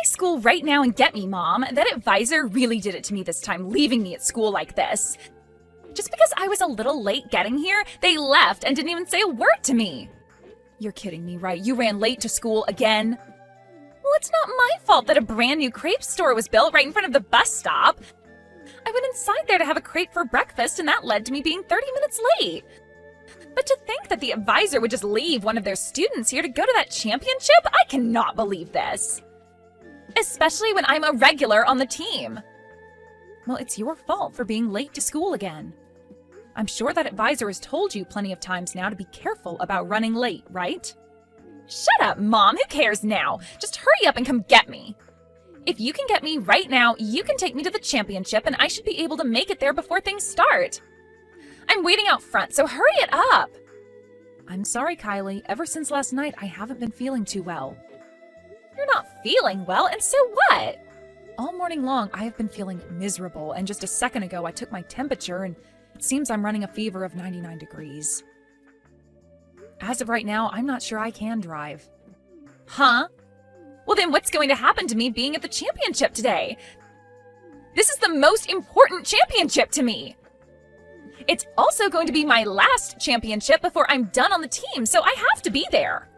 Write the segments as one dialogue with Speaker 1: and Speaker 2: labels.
Speaker 1: my school right now and get me, Mom. That advisor really did it to me this time, leaving me at school like this. Just because I was a little late getting here, they left and didn't even say a word to me. You're kidding me, right? You ran late to school again? Well, it's not my fault that a brand new crepe store was built right in front of the bus stop. I went inside there to have a crepe for breakfast, and that led to me being 30 minutes late. But to think that the advisor would just leave one of their students here to go to that championship, I cannot believe this. Especially when I'm a regular on the team. Well, it's your fault for being late to school again. I'm sure that advisor has told you plenty of times now to be careful about running late, right? Shut up, Mom. Who cares now? Just hurry up and come get me. If you can get me right now, you can take me to the championship and I should be able to make it there before things start. I'm waiting out front, so hurry it up. I'm sorry, Kylie. Ever since last night, I haven't been feeling too well. You're not feeling well, and so what? All morning long, I have been feeling miserable, and just a second ago, I took my temperature, and it seems I'm running a fever of 99 degrees. As of right now, I'm not sure I can drive. Huh? Well, then what's going to happen to me being at the championship today? This is the most important championship to me. It's also going to be my last championship before I'm done on the team, so I have to be there.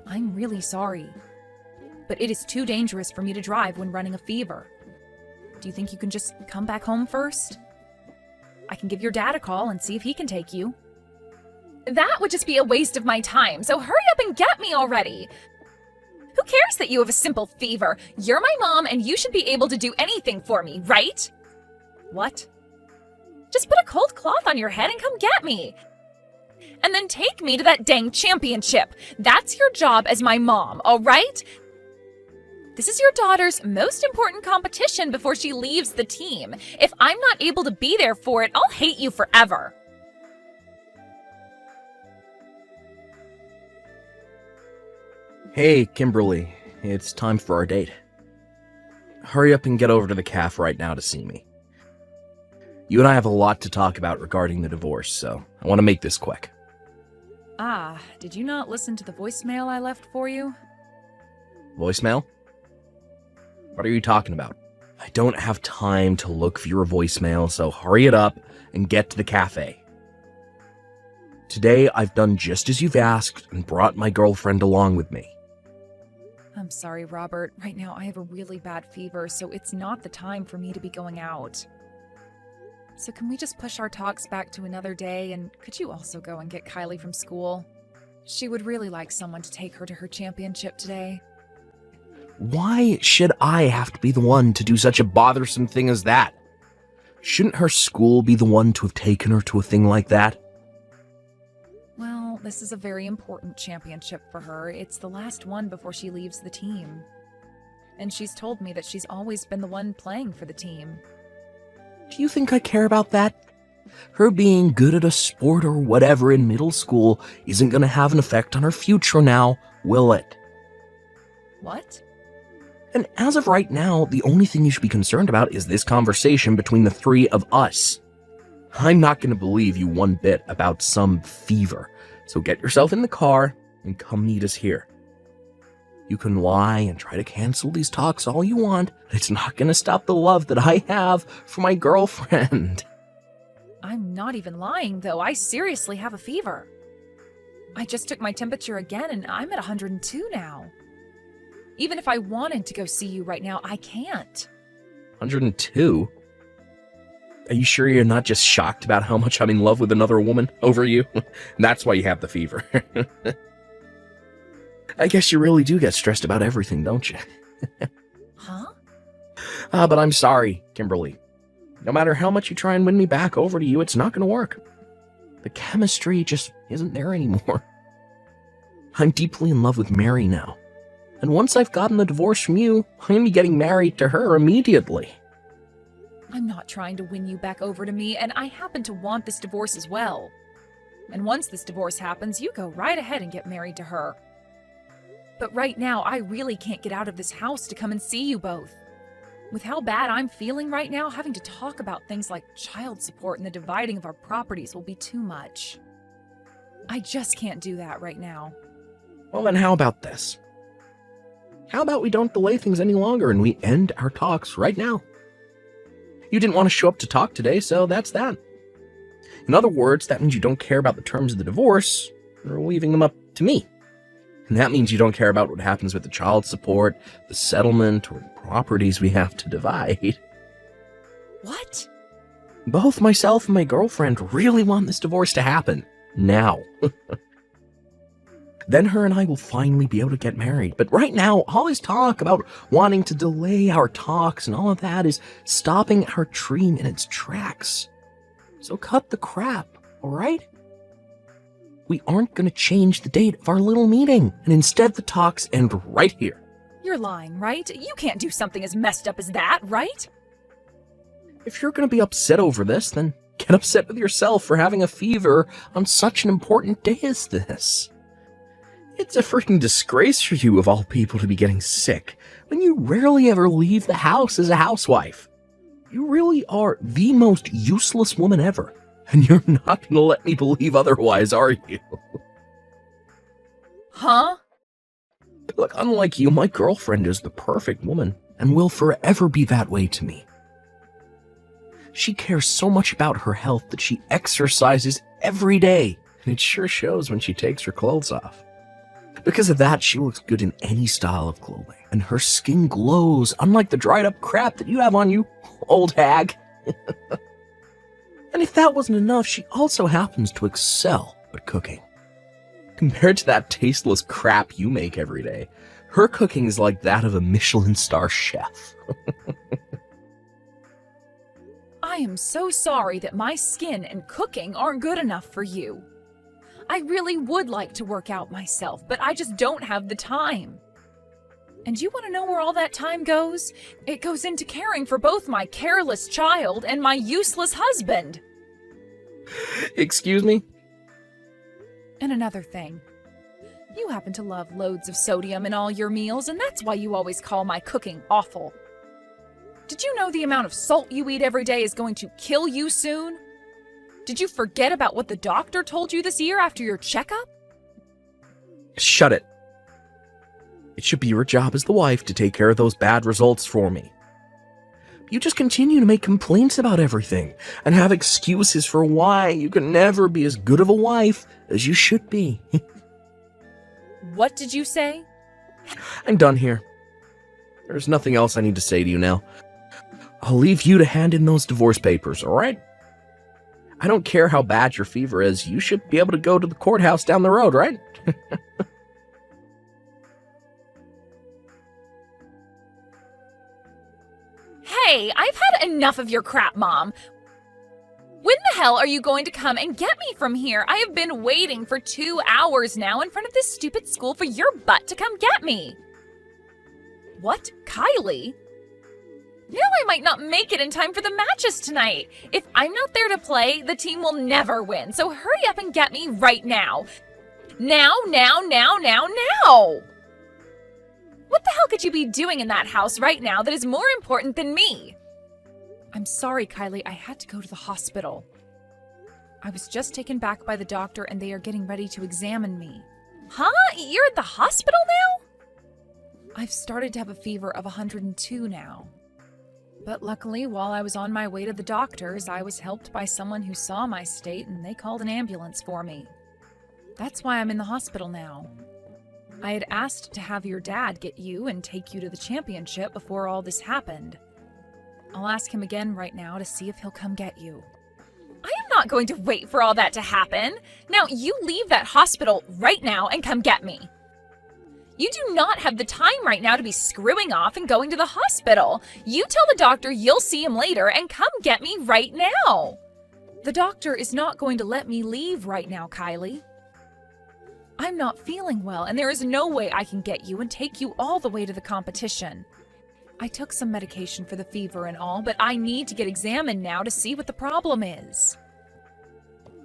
Speaker 1: I'm really sorry, but it is too dangerous for me to drive when running a fever. Do you think you can just come back home first? I can give your dad a call and see if he can take you. That would just be a waste of my time, so hurry up and get me already. Who cares that you have a simple fever? You're my mom and you should be able to do anything for me, right? What? Just put a cold cloth on your head and come get me. And then take me to that dang championship. That's your job as my mom, all right? This is your daughter's most important competition before she leaves the team. If I'm not able to be there for it, I'll hate you forever.
Speaker 2: Hey, Kimberly. It's time for our date. Hurry up and get over to the cafe right now to see me. You and I have a lot to talk about regarding the divorce, so I want to make this quick.
Speaker 1: Ah, did you not listen to the voicemail I left for you?
Speaker 2: Voicemail? What are you talking about? I don't have time to look for your voicemail, so hurry it up and get to the cafe. Today, I've done just as you've asked and brought my girlfriend along with me.
Speaker 1: I'm sorry, Robert. Right now, I have a really bad fever, so it's not the time for me to be going out. So can we just push our talks back to another day, and could you also go and get Kylie from school? She would really like someone to take her to her championship today.
Speaker 2: Why should I have to be the one to do such a bothersome thing as that? Shouldn't her school be the one to have taken her to a thing like that?
Speaker 1: Well, this is a very important championship for her. It's the last one before she leaves the team. And she's told me that she's always been the one playing for the team.
Speaker 2: Do you think I care about that? Her being good at a sport or whatever in middle school isn't going to have an effect on her future now, will it?
Speaker 1: What?
Speaker 2: And as of right now, the only thing you should be concerned about is this conversation between the three of us. I'm not going to believe you one bit about some fever, so get yourself in the car and come meet us here. You can lie and try to cancel these talks all you want, but it's not going to stop the love that I have for my girlfriend.
Speaker 1: I'm not even lying, though. I seriously have a fever. I just took my temperature again, and I'm at 102 now. Even if I wanted to go see you right now, I can't.
Speaker 2: 102? Are you sure you're not just shocked about how much I'm in love with another woman over you? That's why you have the fever. I guess you really do get stressed about everything, don't you?
Speaker 1: Huh?
Speaker 2: But I'm sorry, Kimberly. No matter how much you try and win me back over to you, it's not going to work. The chemistry just isn't there anymore. I'm deeply in love with Mary now. And once I've gotten the divorce from you, I'm going to be getting married to her immediately.
Speaker 1: I'm not trying to win you back over to me, and I happen to want this divorce as well. And once this divorce happens, you go right ahead and get married to her. But right now, I really can't get out of this house to come and see you both. With how bad I'm feeling right now, having to talk about things like child support and the dividing of our properties will be too much. I just can't do that right now.
Speaker 2: Well, then how about this? How about we don't delay things any longer and we end our talks right now? You didn't want to show up to talk today, so that's that. In other words, that means you don't care about the terms of the divorce, or leaving them up to me. And that means you don't care about what happens with the child support, the settlement, or the properties we have to divide.
Speaker 1: What?
Speaker 2: Both myself and my girlfriend really want this divorce to happen. Now. Then her and I will finally be able to get married. But right now, all this talk about wanting to delay our talks and all of that is stopping our dream in its tracks. So cut the crap, alright? We aren't going to change the date of our little meeting, and instead the talks end right here.
Speaker 1: You're lying, right? You can't do something as messed up as that, right?
Speaker 2: If you're going to be upset over this, then get upset with yourself for having a fever on such an important day as this. It's a freaking disgrace for you, of all people, to be getting sick when you rarely ever leave the house as a housewife. You really are the most useless woman ever, and you're not going to let me believe otherwise, are you?
Speaker 1: Huh?
Speaker 2: Look, unlike you, my girlfriend is the perfect woman, and will forever be that way to me. She cares so much about her health that she exercises every day, and it sure shows when she takes her clothes off. Because of that, she looks good in any style of clothing, and her skin glows, unlike the dried up crap that you have on you, old hag. And if that wasn't enough, she also happens to excel at cooking. Compared to that tasteless crap you make every day, her cooking is like that of a Michelin star chef.
Speaker 1: I am so sorry that my skin and cooking aren't good enough for you. I really would like to work out myself, but I just don't have the time. And you want to know where all that time goes? It goes into caring for both my careless child and my useless husband.
Speaker 2: Excuse me?
Speaker 1: And another thing. You happen to love loads of sodium in all your meals, and that's why you always call my cooking awful. Did you know the amount of salt you eat every day is going to kill you soon? Did you forget about what the doctor told you this year after your checkup?
Speaker 2: Shut it. It should be your job as the wife to take care of those bad results for me. You just continue to make complaints about everything and have excuses for why you can never be as good of a wife as you should be.
Speaker 1: What did you say?
Speaker 2: I'm done here. There's nothing else I need to say to you now. I'll leave you to hand in those divorce papers, alright? I don't care how bad your fever is, you should be able to go to the courthouse down the road, right?
Speaker 1: Hey, I've had enough of your crap, Mom. When the hell are you going to come and get me from here? I have been waiting for 2 hours now in front of this stupid school for your butt to come get me. What? Kylie? Now I might not make it in time for the matches tonight. If I'm not there to play, the team will never win. So hurry up and get me right now. Now. What the hell could you be doing in that house right now that is more important than me? I'm sorry, Kylie. I had to go to the hospital. I was just taken back by the doctor and they are getting ready to examine me. Huh? You're at the hospital now? I've started to have a fever of 102 now. But luckily, while I was on my way to the doctor's, I was helped by someone who saw my state and they called an ambulance for me. That's why I'm in the hospital now. I had asked to have your dad get you and take you to the championship before all this happened. I'll ask him again right now to see if he'll come get you. I am not going to wait for all that to happen. Now, you leave that hospital right now and come get me. You do not have the time right now to be screwing off and going to the hospital. You tell the doctor you'll see him later and come get me right now. The doctor is not going to let me leave right now, Kylie. I'm not feeling well, and there is no way I can get you and take you all the way to the competition. I took some medication for the fever and all, but I need to get examined now to see what the problem is.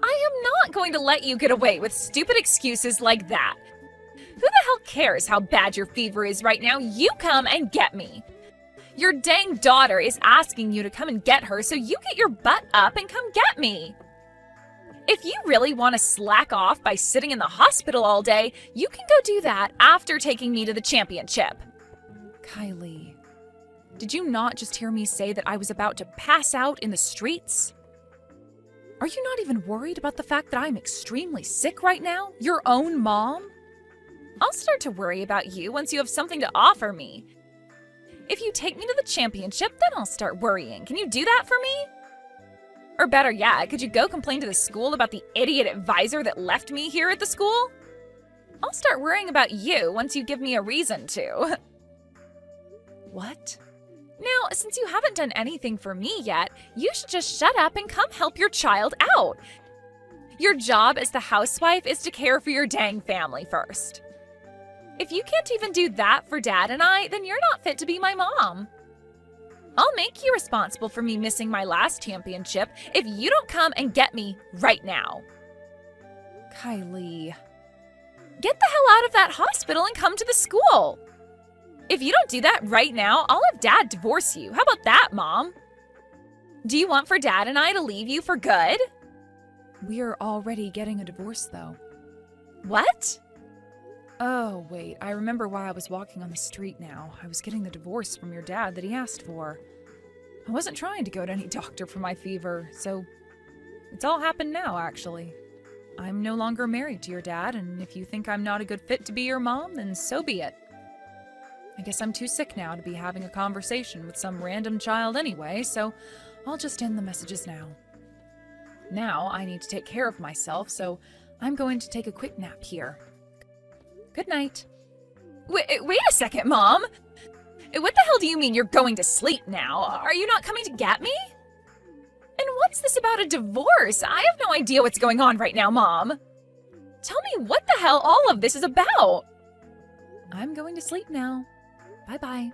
Speaker 1: I am not going to let you get away with stupid excuses like that. Who the hell cares how bad your fever is right now? You come and get me. Your dang daughter is asking you to come and get her, so you get your butt up and come get me. If you really want to slack off by sitting in the hospital all day, you can go do that after taking me to the championship. Kylie, did you not just hear me say that I was about to pass out in the streets? Are you not even worried about the fact that I'm extremely sick right now? Your own mom? I'll start to worry about you once you have something to offer me. If you take me to the championship, then I'll start worrying. Can you do that for me? Or better yet, could you go complain to the school about the idiot advisor that left me here at the school? I'll start worrying about you once you give me a reason to. What? Now, since you haven't done anything for me yet, you should just shut up and come help your child out. Your job as the housewife is to care for your dang family first. If you can't even do that for Dad and I, then you're not fit to be my mom. I'll make you responsible for me missing my last championship if you don't come and get me right now. Kylie, get the hell out of that hospital and come to the school. If you don't do that right now, I'll have Dad divorce you. How about that, Mom? Do you want for Dad and I to leave you for good? We're already getting a divorce, though. What? Oh, wait, I remember why I was walking on the street now. I was getting the divorce from your dad that he asked for. I wasn't trying to go to any doctor for my fever, so it's all happened now, actually. I'm no longer married to your dad, and if you think I'm not a good fit to be your mom, then so be it. I guess I'm too sick now to be having a conversation with some random child anyway, so I'll just end the messages now. Now I need to take care of myself, so I'm going to take a quick nap here. Good night. Wait a second, Mom! What the hell do you mean you're going to sleep now? Are you not coming to get me? And what's this about a divorce? I have no idea what's going on right now, Mom. Tell me what the hell all of this is about. I'm going to sleep now. Bye-bye.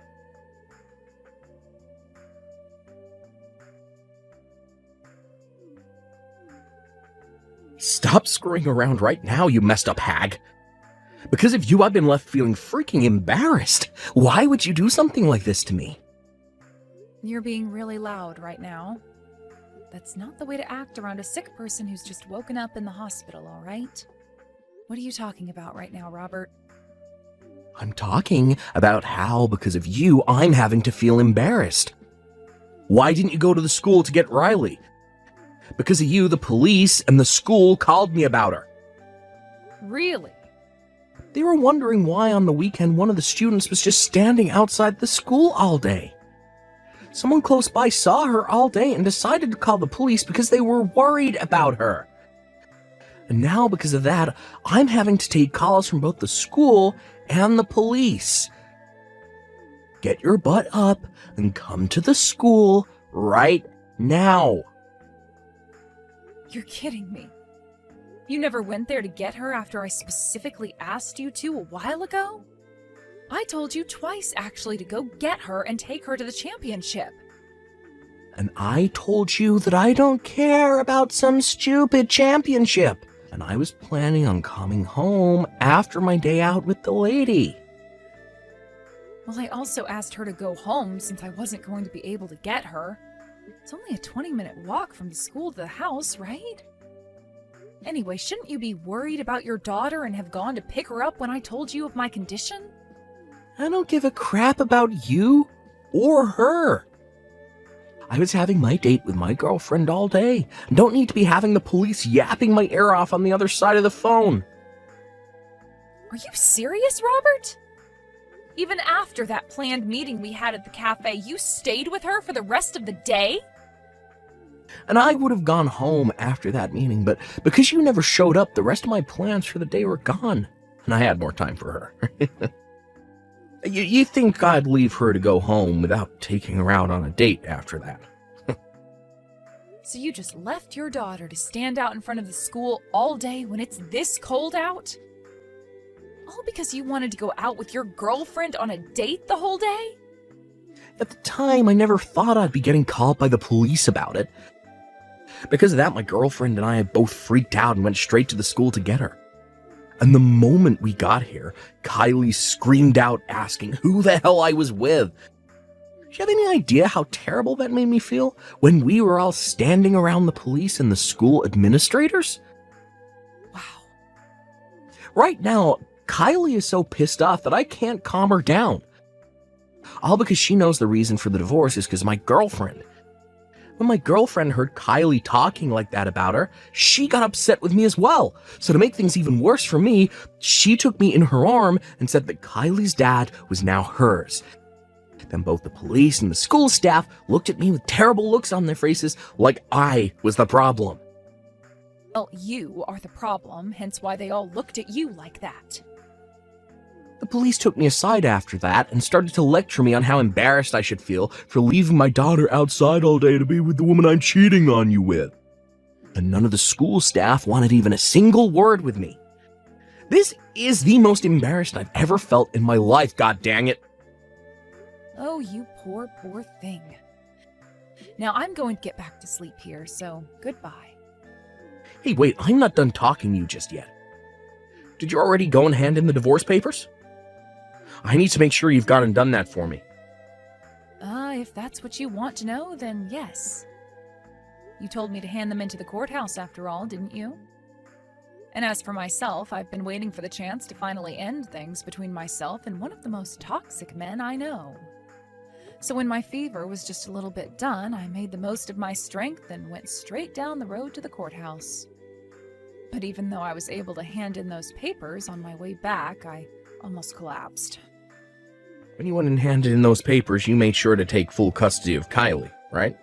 Speaker 2: Stop screwing around right now, you messed up hag. Because of you, I've been left feeling freaking embarrassed. Why would you do something like this to me?
Speaker 1: You're being really loud right now. That's not the way to act around a sick person who's just woken up in the hospital, all right? What are you talking about right now, Robert?
Speaker 2: I'm talking about how, because of you, I'm having to feel embarrassed. Why didn't you go to the school to get Riley? Because of you, the police and the school called me about her.
Speaker 1: Really?
Speaker 2: They were wondering why on the weekend one of the students was just standing outside the school all day. Someone close by saw her all day and decided to call the police because they were worried about her. And now, because of that, I'm having to take calls from both the school and the police. Get your butt up and come to the school right now.
Speaker 1: You're kidding me. You never went there to get her after I specifically asked you to a while ago? I told you twice, actually, to go get her and take her to the championship.
Speaker 2: And I told you that I don't care about some stupid championship. And I was planning on coming home after my day out with the lady.
Speaker 1: Well, I also asked her to go home since I wasn't going to be able to get her. It's only a 20-minute walk from the school to the house, right? Anyway, shouldn't you be worried about your daughter and have gone to pick her up when I told you of my condition?
Speaker 2: I don't give a crap about you or her. I was having my date with my girlfriend all day. Don't need to be having the police yapping my ear off on the other side of the phone.
Speaker 1: Are you serious, Robert? Even after that planned meeting we had at the cafe, you stayed with her for the rest of the day?
Speaker 2: And I would have gone home after that meeting, but because you never showed up, the rest of my plans for the day were gone. And I had more time for her. You think I'd leave her to go home without taking her out on a date after that?
Speaker 1: So you just left your daughter to stand out in front of the school all day when it's this cold out? All because you wanted to go out with your girlfriend on a date the whole day?
Speaker 2: At the time, I never thought I'd be getting called by the police about it. Because of that, my girlfriend and I had both freaked out and went straight to the school to get her. And the moment we got here, Kylie screamed out asking who the hell I was with. Do you have any idea how terrible that made me feel when we were all standing around the police and the school administrators?
Speaker 1: Wow.
Speaker 2: Right now, Kylie is so pissed off that I can't calm her down. all because she knows the reason for the divorce is because my girlfriend. When my girlfriend heard Kylie talking like that about her, she got upset with me as well. So to make things even worse for me, she took me in her arm and said that Kylie's dad was now hers. Then both the police and the school staff looked at me with terrible looks on their faces like I was the problem.
Speaker 1: Well, you are the problem, hence why they all looked at you like that.
Speaker 2: The police took me aside after that and started to lecture me on how embarrassed I should feel for leaving my daughter outside all day to be with the woman I'm cheating on you with. And none of the school staff wanted even a single word with me. This is the most embarrassed I've ever felt in my life, god dang it.
Speaker 1: Oh, you poor, poor thing. Now I'm going to get back to sleep here, so goodbye.
Speaker 2: Hey, wait, I'm not done talking to you just yet. Did you already go and hand in the divorce papers? I need to make sure you've gone and done that for me.
Speaker 1: If that's what you want to know, then yes. You told me to hand them into the courthouse after all, didn't you? And as for myself, I've been waiting for the chance to finally end things between myself and one of the most toxic men I know. So when my fever was just a little bit done, I made the most of my strength and went straight down the road to the courthouse. But even though I was able to hand in those papers on my way back, I almost collapsed.
Speaker 2: When you went and handed in those papers, you made sure to take full custody of Kylie, right?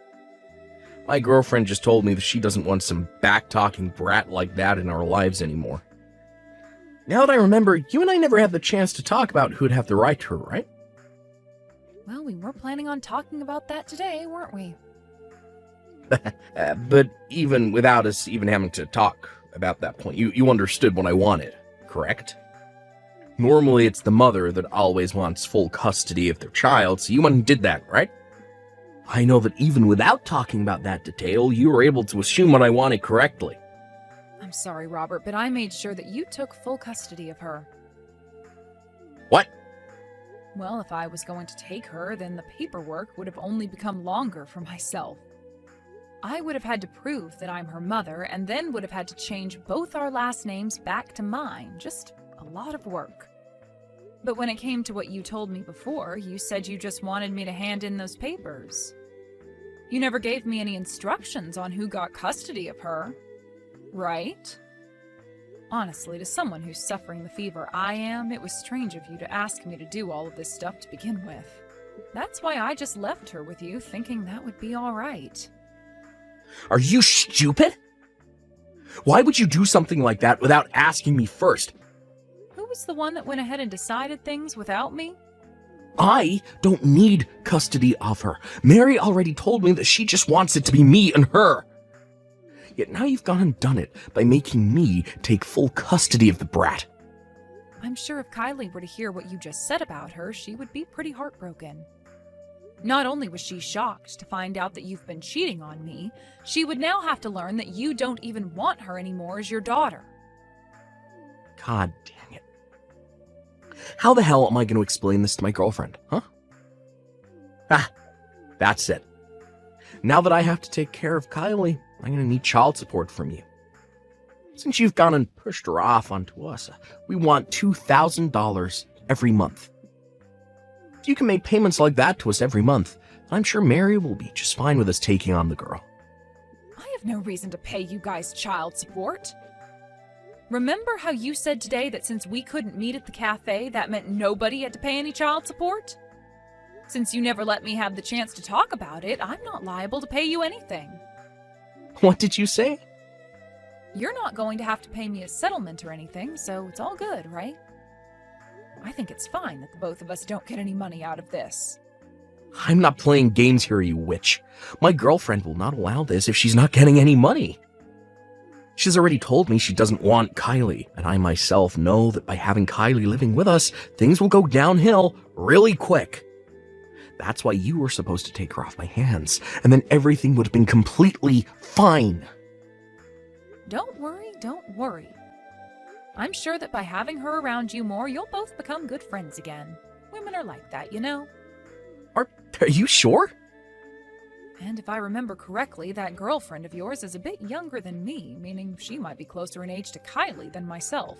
Speaker 2: My girlfriend just told me that she doesn't want some back-talking brat like that in our lives anymore. Now that I remember, you and I never had the chance to talk about who'd have the right to her, right?
Speaker 1: Well, we were planning on talking about that today, weren't we?
Speaker 2: But even without us even having to talk about that point, you understood what I wanted, correct? Normally, it's the mother that always wants full custody of their child, so you went and did that, right? I know that even without talking about that detail, you were able to assume what I wanted correctly.
Speaker 1: I'm sorry, Robert, but I made sure that you took full custody of her.
Speaker 2: What?
Speaker 1: Well, if I was going to take her, then the paperwork would have only become longer for myself. I would have had to prove that I'm her mother, and then would have had to change both our last names back to mine. Just a lot of work. But when it came to what you told me before, you said you just wanted me to hand in those papers. You never gave me any instructions on who got custody of her, right? Honestly, to someone who's suffering the fever I am, it was strange of you to ask me to do all of this stuff to begin with. That's why I just left her with you, thinking that would be all right.
Speaker 2: Are you stupid? Why would you do something like that without asking me first?
Speaker 1: Who was the one that went ahead and decided things without me?
Speaker 2: I don't need custody of her. Mary already told me that she just wants it to be me and her. Yet now you've gone and done it by making me take full custody of the brat.
Speaker 1: I'm sure if Kylie were to hear what you just said about her, she would be pretty heartbroken. Not only was she shocked to find out that you've been cheating on me, she would now have to learn that you don't even want her anymore as your daughter.
Speaker 2: God dang it. How the hell am I going to explain this to my girlfriend, huh? That's it. Now that I have to take care of Kylie, I'm going to need child support from you. Since you've gone and pushed her off onto us, we want $2,000 every month. If you can make payments like that to us every month, I'm sure Mary will be just fine with us taking on the girl.
Speaker 1: I have no reason to pay you guys child support. Remember how you said today that since we couldn't meet at the cafe, that meant nobody had to pay any child support? Since you never let me have the chance to talk about it, I'm not liable to pay you anything.
Speaker 2: What did you say?
Speaker 1: You're not going to have to pay me a settlement or anything, so it's all good, right? I think it's fine that the both of us don't get any money out of this.
Speaker 2: I'm not playing games here, you witch. My girlfriend will not allow this if she's not getting any money. She's already told me she doesn't want Kylie, and I myself know that by having Kylie living with us, things will go downhill really quick. That's why you were supposed to take her off my hands, and then everything would have been completely fine.
Speaker 1: Don't worry. I'm sure that by having her around you more, you'll both become good friends again. Women are like that, you know?
Speaker 2: Are you sure?
Speaker 1: And if I remember correctly, that girlfriend of yours is a bit younger than me, meaning she might be closer in age to Kylie than myself.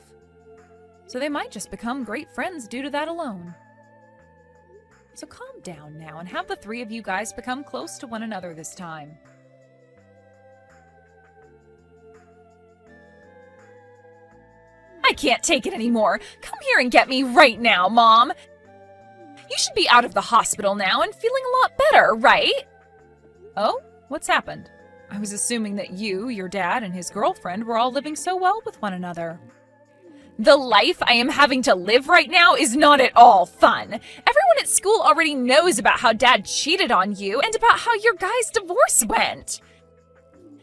Speaker 1: So they might just become great friends due to that alone. So calm down now and have the three of you guys become close to one another this time. I can't take it anymore. Come here and get me right now, Mom. You should be out of the hospital now and feeling a lot better, right? Oh, what's happened? I was assuming that you, your dad, and his girlfriend were all living so well with one another. The life I am having to live right now is not at all fun. Everyone at school already knows about how Dad cheated on you and about how your guys' divorce went.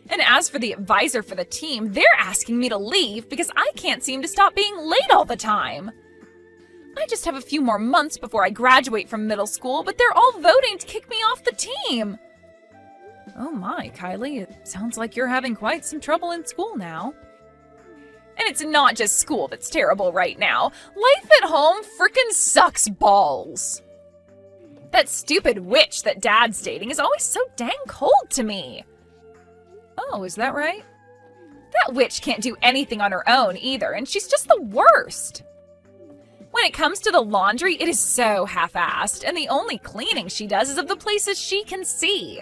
Speaker 1: And as for the advisor for the team, they're asking me to leave because I can't seem to stop being late all the time. I just have a few more months before I graduate from middle school, but they're all voting to kick me off the team. Oh my, Kylie, it sounds like you're having quite some trouble in school now. And it's not just school that's terrible right now. Life at home frickin' sucks balls. That stupid witch that Dad's dating is always so dang cold to me. Oh, is that right? That witch can't do anything on her own either, and she's just the worst. When it comes to the laundry, it is so half-assed, and the only cleaning she does is of the places she can see.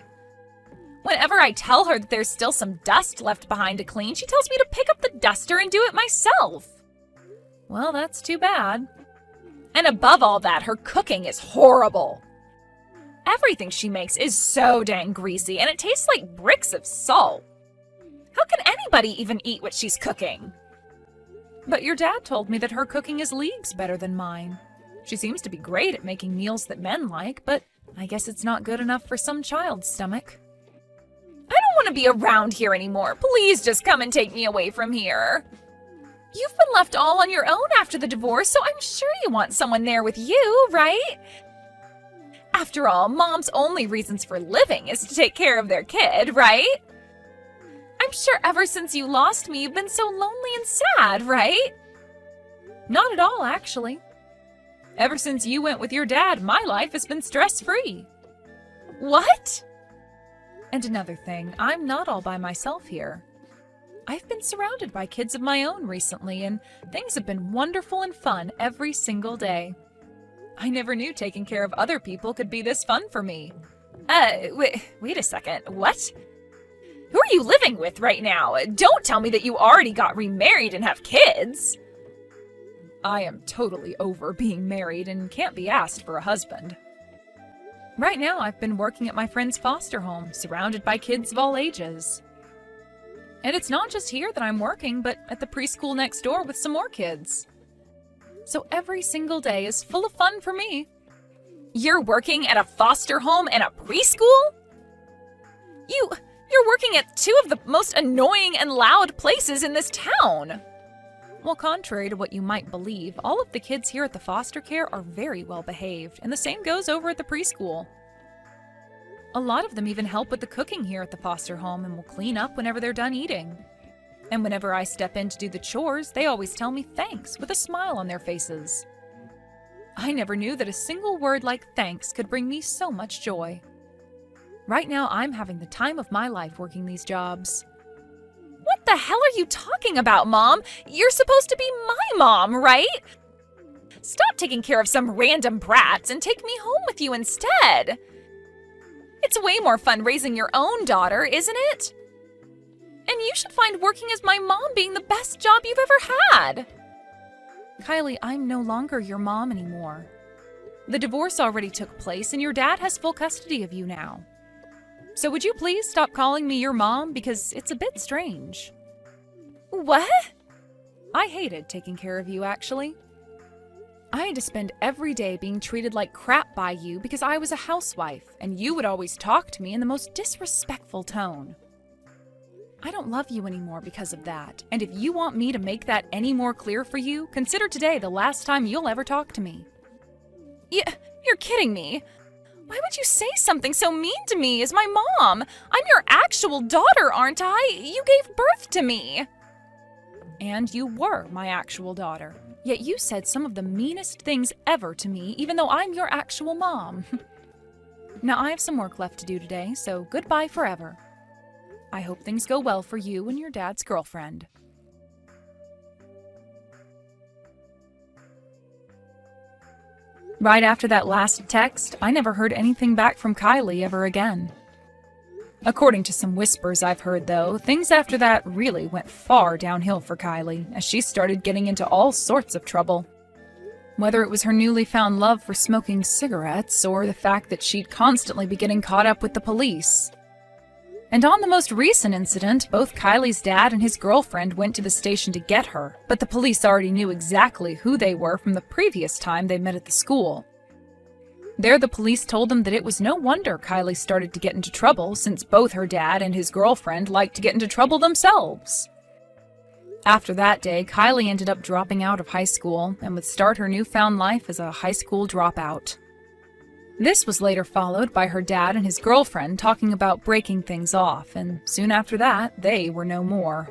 Speaker 1: Whenever I tell her that there's still some dust left behind to clean, she tells me to pick up the duster and do it myself. Well, that's too bad. And above all that, her cooking is horrible. Everything she makes is so dang greasy, and it tastes like bricks of salt. How can anybody even eat what she's cooking? But your dad told me that her cooking is leagues better than mine. She seems to be great at making meals that men like, but I guess it's not good enough for some child's stomach. I don't want to be around here anymore. Please just come and take me away from here. You've been left all on your own after the divorce, so I'm sure you want someone there with you, right? After all, Mom's only reasons for living is to take care of their kid, right? I'm sure ever since you lost me, you've been so lonely and sad, right? Not at all, actually. Ever since you went with your dad, my life has been stress-free. What? And another thing, I'm not all by myself here. I've been surrounded by kids of my own recently, and things have been wonderful and fun every single day. I never knew taking care of other people could be this fun for me. Wait a second, what? Who are you living with right now? Don't tell me that you already got remarried and have kids. I am totally over being married and can't be asked for a husband. Right now, I've been working at my friend's foster home, surrounded by kids of all ages. And it's not just here that I'm working, but at the preschool next door with some more kids. So every single day is full of fun for me. You're working at a foster home and a preschool? You're working at two of the most annoying and loud places in this town. Well, contrary to what you might believe, all of the kids here at the foster care are very well behaved, and the same goes over at the preschool. A lot of them even help with the cooking here at the foster home and will clean up whenever they're done eating. And whenever I step in to do the chores, they always tell me thanks with a smile on their faces. I never knew that a single word like thanks could bring me so much joy. Right now, I'm having the time of my life working these jobs. What the hell are you talking about, Mom? You're supposed to be my mom, right? Stop taking care of some random brats and take me home with you instead. It's way more fun raising your own daughter, isn't it? And you should find working as my mom being the best job you've ever had. Kylie, I'm no longer your mom anymore. The divorce already took place and your dad has full custody of you now. So would you please stop calling me your mom because it's a bit strange. What? I hated taking care of you, actually. I had to spend every day being treated like crap by you because I was a housewife, and you would always talk to me in the most disrespectful tone. I don't love you anymore because of that, and if you want me to make that any more clear for you, consider today the last time you'll ever talk to me. You're kidding me. Why would you say something so mean to me as my mom? I'm your actual daughter, aren't I? You gave birth to me. And you were my actual daughter. Yet you said some of the meanest things ever to me, even though I'm your actual mom. Now I have some work left to do today, so goodbye forever. I hope things go well for you and your dad's girlfriend. Right after that last text, I never heard anything back from Kylie ever again. According to some whispers I've heard, though, things after that really went far downhill for Kylie, as she started getting into all sorts of trouble. Whether it was her newly found love for smoking cigarettes, or the fact that she'd constantly be getting caught up with the police. And on the most recent incident, both Kylie's dad and his girlfriend went to the station to get her, but the police already knew exactly who they were from the previous time they met at the school. There, the police told them that it was no wonder Kylie started to get into trouble, since both her dad and his girlfriend liked to get into trouble themselves. After that day, Kylie ended up dropping out of high school and would start her newfound life as a high school dropout. This was later followed by her dad and his girlfriend talking about breaking things off, and soon after that, they were no more.